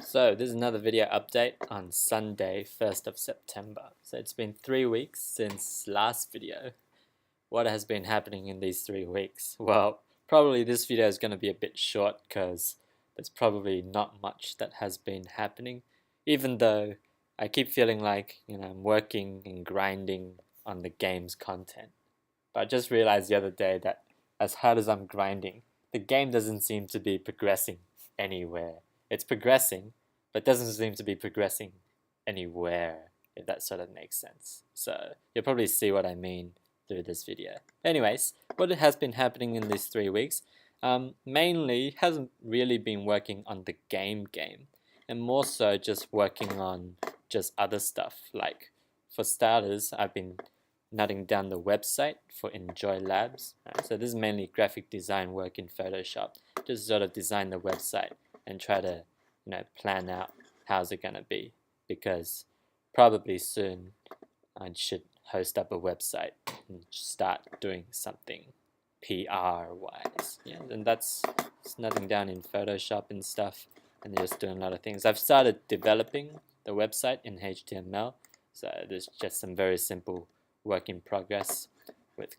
So this is another video update on Sunday, 1st of September. So it's been 3 weeks since last video. What has been happening in these 3 weeks? Well, probably this video is going to be a bit short because there's probably not much that has been happening. Even though I keep feeling like, I'm working and grinding on the game's content. But I just realized the other day that as hard as I'm grinding, the game doesn't seem to be progressing anywhere. It's progressing, but doesn't seem to be progressing anywhere, if that sort of makes sense. So you'll probably see what I mean through this video. Anyways, what has been happening in these 3 weeks, mainly hasn't really been working on the game, and more so just working on just other stuff. Like, for starters, I've been nutting down the website for Enjoy Labs. So this is mainly graphic design work in Photoshop. Just sort of design the website and try to plan out how's it gonna be, because probably soon I should host up a website and start doing something PR wise. Yeah, and that's nothing down in Photoshop and stuff, and just doing a lot of things. I've started developing the website in HTML, so there's just some very simple work in progress with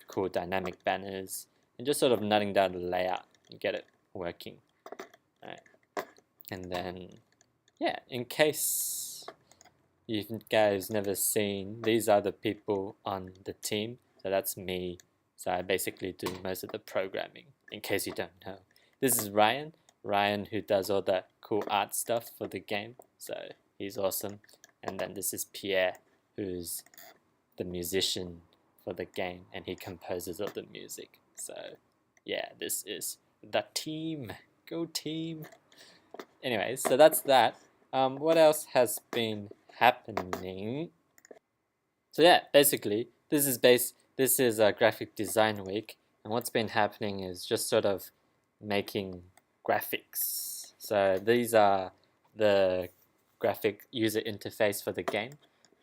cool dynamic banners and just sort of nutting down the layout and get it working. Right. And then, yeah, in case you guys never seen, these are the people on the team. So that's me. So I basically do most of the programming, in case you don't know. This is Ryan who does all the cool art stuff for the game. So he's awesome. And then this is Pierre, who's the musician for the game, and he composes all the music. So yeah, this is the team. Go team. Anyways, so that's that. What else has been happening? So yeah, basically this is a graphic design week, and what's been happening is just sort of making graphics. So these are the graphic user interface for the game,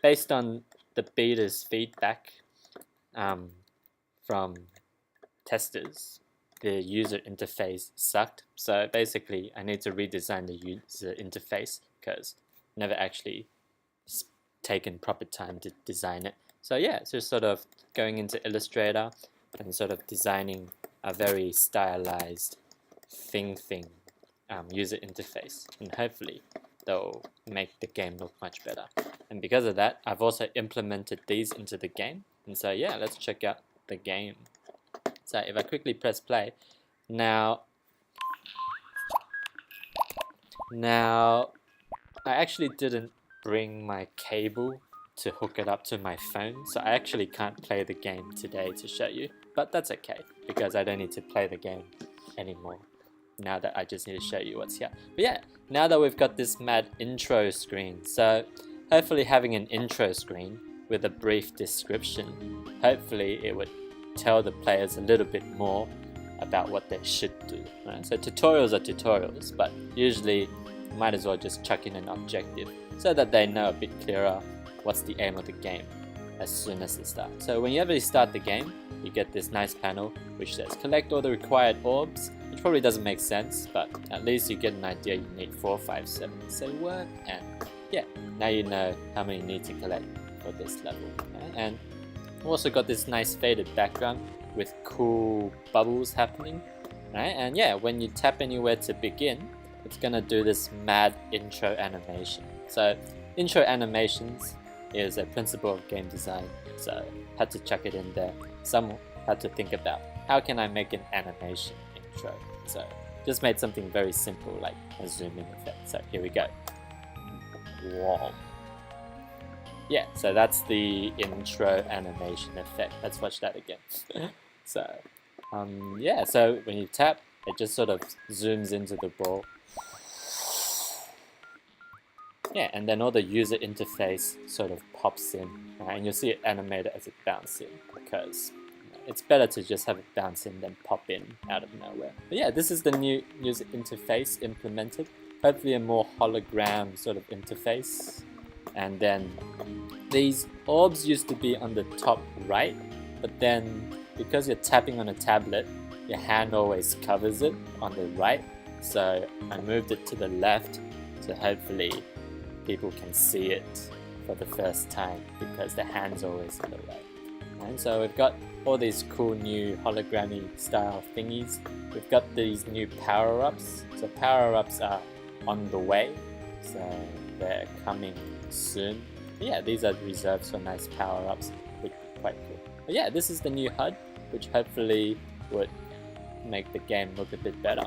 based on the beta's feedback from testers. The user interface sucked, so basically I need to redesign the user interface because never actually taken proper time to design it. So yeah, so sort of going into Illustrator and sort of designing a very stylized user interface, and hopefully they'll make the game look much better. And because of that, I've also implemented these into the game. And so yeah, let's check out the game. So if I quickly press play, now I actually didn't bring my cable to hook it up to my phone, so I actually can't play the game today to show you, but that's okay, because I don't need to play the game anymore now that I just need to show you what's here. But yeah, now that we've got this mad intro screen, so hopefully having an intro screen with a brief description, hopefully it would tell the players a little bit more about what they should do. Right? So tutorials are tutorials, but usually you might as well just chuck in an objective so that they know a bit clearer what's the aim of the game as soon as they start. So whenever you start the game, you get this nice panel which says collect all the required orbs, which probably doesn't make sense, but at least you get an idea you need 4, 5, 7. Say what? And yeah, now you know how many you need to collect for this level. Right? And we've also got this nice faded background with cool bubbles happening, right? And yeah, when you tap anywhere to begin, it's gonna do this mad intro animation. So intro animations is a principle of game design, so had to chuck it in there. Some had to think about how can I make an animation intro. So just made something very simple like a zoom in effect. So here we go. Wow. Yeah, so that's the intro animation effect. Let's watch that again. So, yeah, so when you tap, it just sort of zooms into the ball. Yeah, and then all the user interface sort of pops in, right? And you'll see it animated as it bounces in, because it's better to just have it bounce in than pop in out of nowhere. But yeah, this is the new user interface implemented. Hopefully a more hologram sort of interface. And then these orbs used to be on the top right, but then because you're tapping on a tablet, your hand always covers it on the right. so I moved it to the left, so hopefully people can see it for the first time because the hand's always in the way. And so we've got all these cool new hologrammy style thingies. We've got these new power-ups. So power-ups are on the way, so they're coming soon. But yeah, these are reserved for nice power-ups, which would be quite cool. But yeah, this is the new HUD, which hopefully would make the game look a bit better.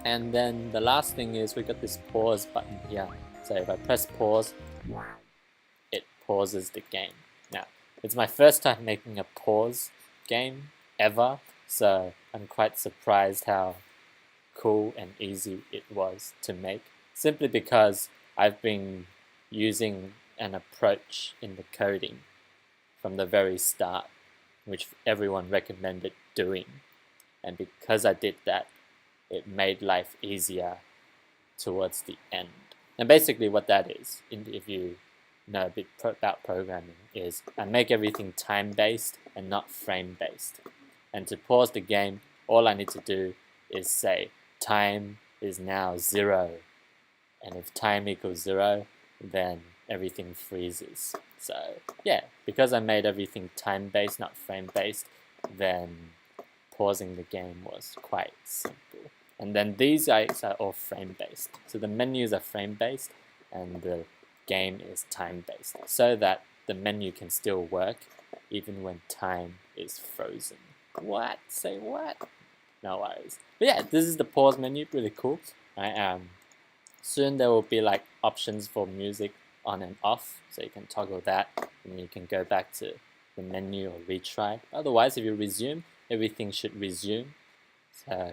And then the last thing is we got this pause button here. So if I press pause, it pauses the game. Now, it's my first time making a pause game ever, so I'm quite surprised how cool and easy it was to make, simply because I've been using an approach in the coding from the very start, which everyone recommended doing. And because I did that, it made life easier towards the end. And basically what that is, if you know a bit about programming, is I make everything time-based and not frame-based. And to pause the game, all I need to do is say time is now 0. And if time equals 0, then everything freezes. So yeah, because I made everything time-based, not frame-based, then pausing the game was quite simple. And then these guys are all frame-based. So the menus are frame-based and the game is time-based, so that the menu can still work even when time is frozen. What? Say what? No worries. But yeah, this is the pause menu, really cool. Soon there will be like options for music on and off, so you can toggle that and you can go back to the menu or retry. Otherwise, if you resume, everything should resume. So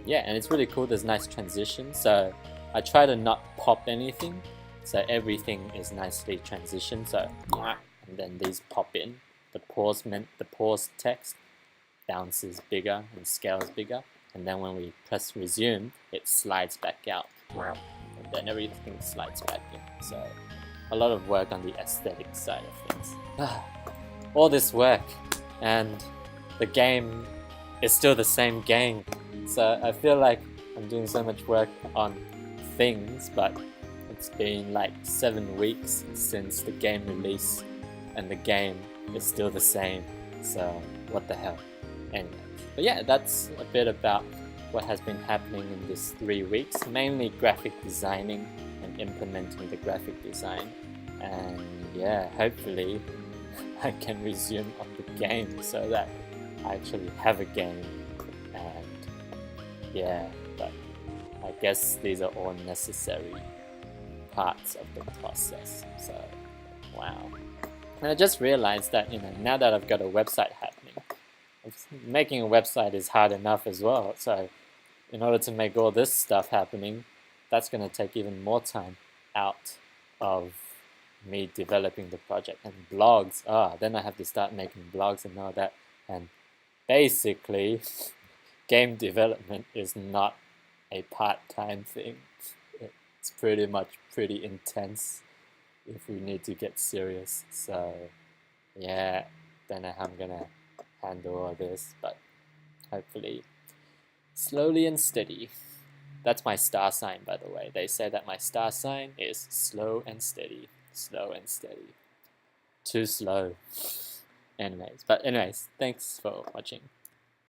yeah, and it's really cool. There's nice transitions, so I try to not pop anything, so everything is nicely transitioned. So and then these pop in. The pause text bounces bigger and scales bigger, and then when we press resume, it slides back out, and then everything slides back in. So a lot of work on the aesthetic side of things. All this work, and the game is still the same game. So I feel like I'm doing so much work on things, but it's been like 7 weeks since the game release, and the game is still the same. So what the hell? Anyway, but yeah, that's a bit about what has been happening in these 3 weeks. Mainly graphic designing and implementing the graphic design. And yeah, hopefully I can resume on the game so that I actually have a game. And yeah, but I guess these are all necessary parts of the process. So wow. And I just realized that, now that I've got a website happening, making a website is hard enough as well. So in order to make all this stuff happening, that's going to take even more time out of me developing the project. And blogs, then I have to start making blogs and all that. And basically, game development is not a part-time thing. It's pretty much pretty intense if we need to get serious. So yeah, don't know how I'm gonna handle all this, but hopefully slowly and steady. That's my star sign, by the way. They say that my star sign is slow and steady. Slow and steady. Too slow. Anyways, thanks for watching.